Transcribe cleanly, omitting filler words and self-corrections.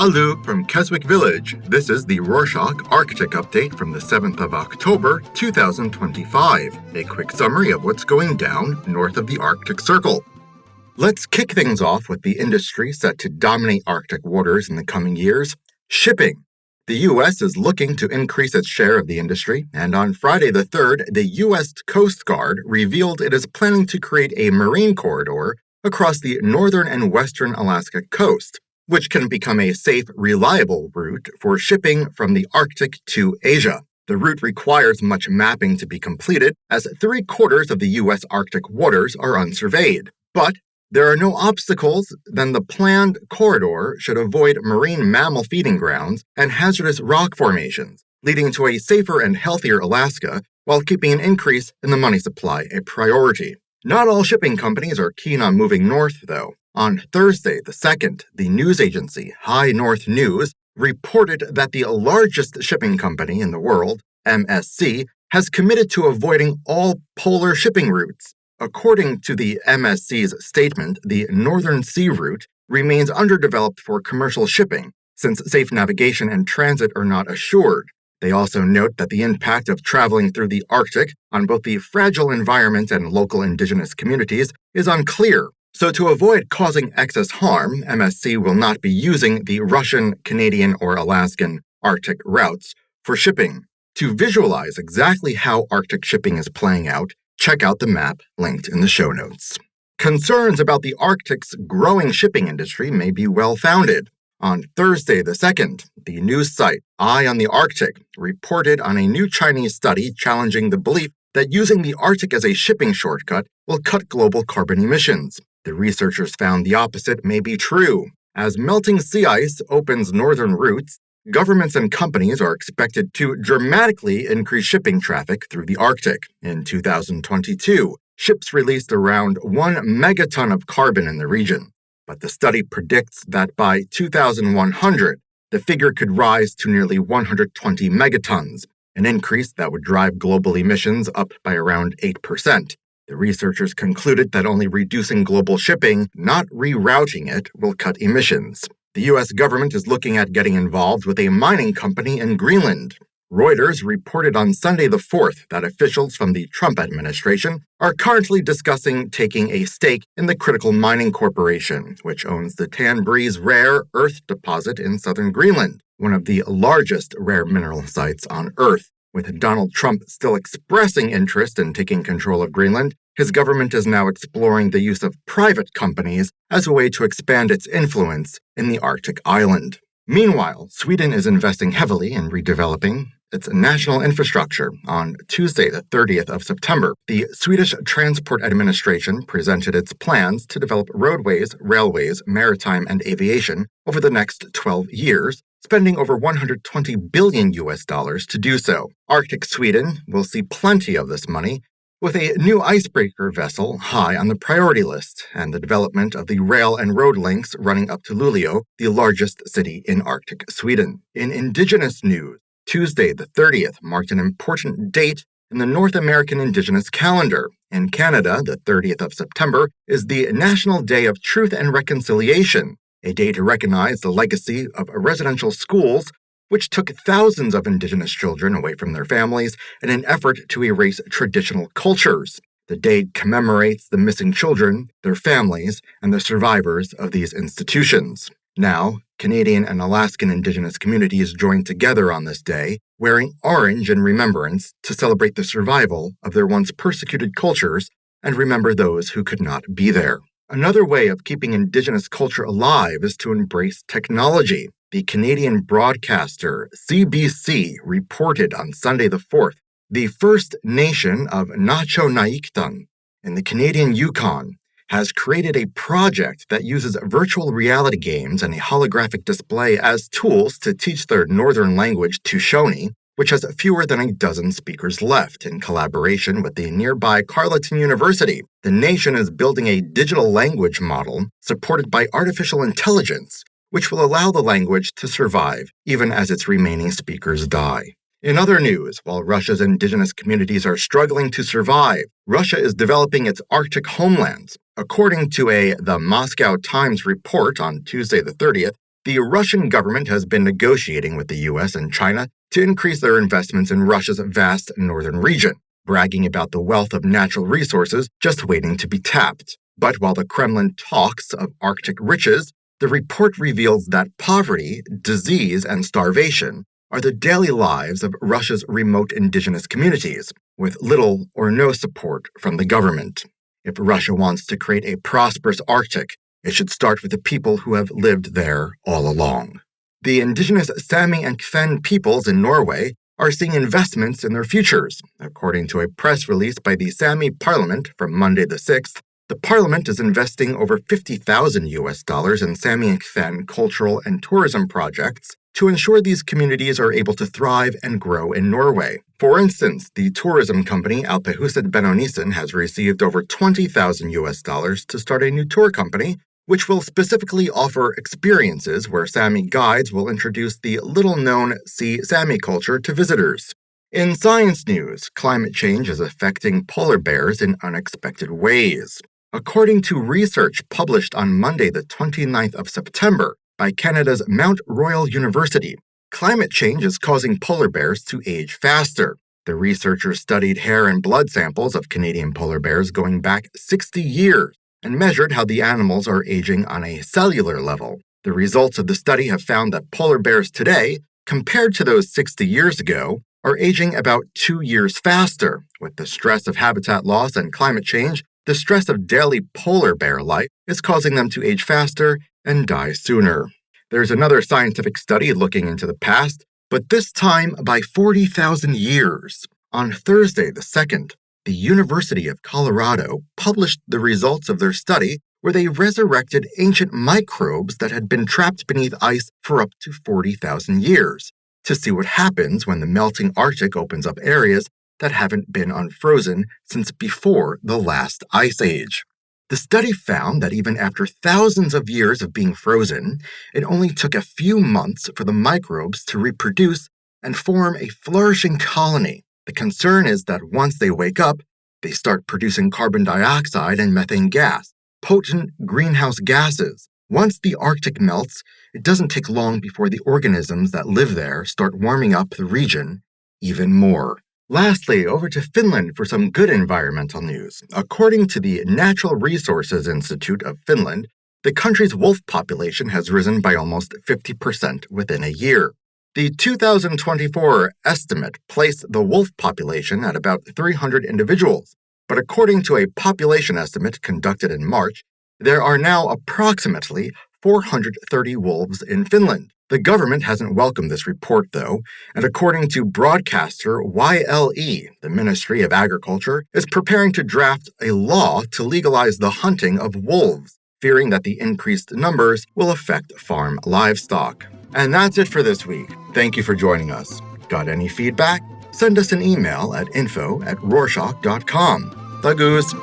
Hello from Keswick Village. This is the Rorschach Arctic Update from the 7th of October, 2025. A quick summary of what's going down north of the Arctic Circle. Let's kick things off with the industry set to dominate Arctic waters in the coming years: shipping. The U.S. is looking to increase its share of the industry, and on Friday the 3rd, the U.S. Coast Guard revealed it is planning to create a marine corridor across the northern and western Alaska coast, which can become a safe, reliable route for shipping from the Arctic to Asia. The route requires much mapping to be completed, as 3/4 of the U.S. Arctic waters are unsurveyed. But there are no obstacles, then the planned corridor should avoid marine mammal feeding grounds and hazardous rock formations, leading to a safer and healthier Alaska while keeping an increase in the money supply a priority. Not all shipping companies are keen on moving north, though. On Thursday the 2nd, the news agency High North News reported that the largest shipping company in the world, MSC, has committed to avoiding all polar shipping routes. According to the MSC's statement, the Northern Sea route remains underdeveloped for commercial shipping, since safe navigation and transit are not assured. They also note that the impact of traveling through the Arctic on both the fragile environment and local indigenous communities is unclear. So to avoid causing excess harm, MSC will not be using the Russian, Canadian, or Alaskan Arctic routes for shipping. To visualize exactly how Arctic shipping is playing out, check out the map linked in the show notes. Concerns about the Arctic's growing shipping industry may be well-founded. On Thursday the 2nd, the news site Eye on the Arctic reported on a new Chinese study challenging the belief that using the Arctic as a shipping shortcut will cut global carbon emissions. The researchers found the opposite may be true. As melting sea ice opens northern routes, governments and companies are expected to dramatically increase shipping traffic through the Arctic. In 2022, ships released around 1 megaton of carbon in the region. But the study predicts that by 2100, the figure could rise to nearly 120 megatons, an increase that would drive global emissions up by around 8%. The researchers concluded that only reducing global shipping, not rerouting it, will cut emissions. The U.S. government is looking at getting involved with a mining company in Greenland. Reuters reported on Sunday the 4th that officials from the Trump administration are currently discussing taking a stake in the Critical Mining Corporation, which owns the Tanbreez rare earth deposit in southern Greenland, one of the largest rare mineral sites on Earth. With Donald Trump still expressing interest in taking control of Greenland, his government is now exploring the use of private companies as a way to expand its influence in the Arctic island. Meanwhile, Sweden is investing heavily in redeveloping its national infrastructure. On Tuesday, the 30th of September, the Swedish Transport Administration presented its plans to develop roadways, railways, maritime, and aviation over the next 12 years, spending over $120 billion to do so. Arctic Sweden will see plenty of this money, with a new icebreaker vessel high on the priority list, and the development of the rail and road links running up to Luleå, the largest city in Arctic Sweden. In Indigenous news, Tuesday the 30th marked an important date in the North American Indigenous calendar. In Canada, the 30th of September is the National Day of Truth and Reconciliation, a day to recognize the legacy of residential schools, which took thousands of Indigenous children away from their families in an effort to erase traditional cultures. The day commemorates the missing children, their families, and the survivors of these institutions. Now, Canadian and Alaskan Indigenous communities join together on this day, wearing orange in remembrance to celebrate the survival of their once persecuted cultures and remember those who could not be there. Another way of keeping Indigenous culture alive is to embrace technology. The Canadian broadcaster CBC reported on Sunday the 4th, the First Nation of Nacho-Naiktan in the Canadian Yukon has created a project that uses virtual reality games and a holographic display as tools to teach their northern language Tushone, which has fewer than a dozen speakers left. In collaboration with the nearby Carleton University, the nation is building a digital language model supported by artificial intelligence, which will allow the language to survive even as its remaining speakers die. In other news, while Russia's indigenous communities are struggling to survive, Russia is developing its Arctic homelands. According to the Moscow Times report on Tuesday the 30th, the Russian government has been negotiating with the US and China to increase their investments in Russia's vast northern region, bragging about the wealth of natural resources just waiting to be tapped. But while the Kremlin talks of Arctic riches, the report reveals that poverty, disease, and starvation are the daily lives of Russia's remote indigenous communities, with little or no support from the government. If Russia wants to create a prosperous Arctic, it should start with the people who have lived there all along. The indigenous Sami and Kven peoples in Norway are seeing investments in their futures. According to a press release by the Sami Parliament from Monday the 6th, the parliament is investing over $50,000 in Sami and Kven cultural and tourism projects to ensure these communities are able to thrive and grow in Norway. For instance, the tourism company Alpehuset Benonisen has received over $20,000 to start a new tour company, which will specifically offer experiences where Sami guides will introduce the little-known Sea Sami culture to visitors. In science news, climate change is affecting polar bears in unexpected ways. According to research published on Monday the 29th of September by Canada's Mount Royal University, climate change is causing polar bears to age faster. The researchers studied hair and blood samples of Canadian polar bears going back 60 years and measured how the animals are aging on a cellular level. The results of the study have found that polar bears today, compared to those 60 years ago, are aging about 2 years faster. With the stress of habitat loss and climate change, the stress of daily polar bear life is causing them to age faster and die sooner. There's another scientific study looking into the past, but this time by 40,000 years. On Thursday the 2nd, the University of Colorado published the results of their study where they resurrected ancient microbes that had been trapped beneath ice for up to 40,000 years to see what happens when the melting Arctic opens up areas that haven't been unfrozen since before the last ice age. The study found that even after thousands of years of being frozen, it only took a few months for the microbes to reproduce and form a flourishing colony. The concern is that once they wake up, they start producing carbon dioxide and methane gas, potent greenhouse gases. Once the Arctic melts, it doesn't take long before the organisms that live there start warming up the region even more. Lastly, over to Finland for some good environmental news. According to the Natural Resources Institute of Finland, the country's wolf population has risen by almost 50% within a year. The 2024 estimate placed the wolf population at about 300 individuals, but according to a population estimate conducted in March, there are now approximately 430 wolves in Finland. The government hasn't welcomed this report, though, and according to broadcaster YLE, the Ministry of Agriculture is preparing to draft a law to legalize the hunting of wolves, fearing that the increased numbers will affect farm livestock. And that's it for this week. Thank you for joining us. Got any feedback? Send us an email at info@rorschach.com. The Goose.